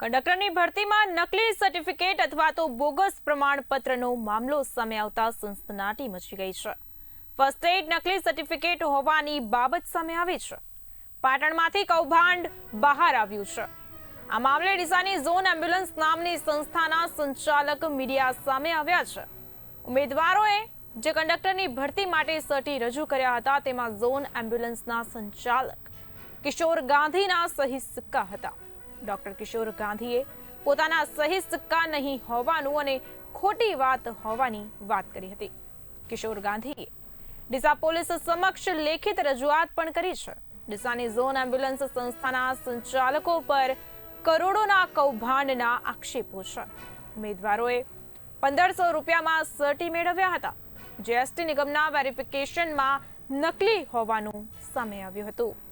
કંડક્ટરની ભરતીમાં નકલી સર્ટિફિકેટ અથવા તો બોગસ પ્રમાણપત્રનો મામલો સામે આવતા સનસનાટી મચી ગઈ છે। ફર્સ્ટ એડ નકલી સર્ટિફિકેટ હોવાની બાબત સામે આવી છે। પાટણમાંથી કૌભાંડ બહાર આવ્યું છે। આ મામલે ડીસાની ઝોન એમ્બ્યુલન્સ નામની સંસ્થાના સંચાલક મીડિયા સામે આવ્યા છે। ઉમેદવારોએ જે કંડક્ટરની ભરતી માટે સર્ટી રજૂ કર્યા હતા તેમાં ઝોન એમ્બ્યુલન્સના સંચાલક કિશોર ગાંધીના સહી સિક્કા હતા। ડોક્ટર કિશોર ગાંધીએ પોતાના સહી સિક્કા નહીં હોવાનું અને ખોટી વાત હોવાની વાત કરી હતી। કિશોર ગાંધીએ ડીસા પોલીસ સમક્ષ લેખિત રજૂઆત પણ કરી છે। ડીસાની ઝોન એમ્બ્યુલન્સ સંસ્થાના સંચાલકો પર કરોડોના કૌભાંડના આક્ષેપો છે। ઉમેદવારોએ 1500 રૂપિયામાં સર્ટી મેળવ્યા હતા, જે એસટી નિગમના વેરિફિકેશનમાં નકલી હોવાનું સામે આવ્યું હતું।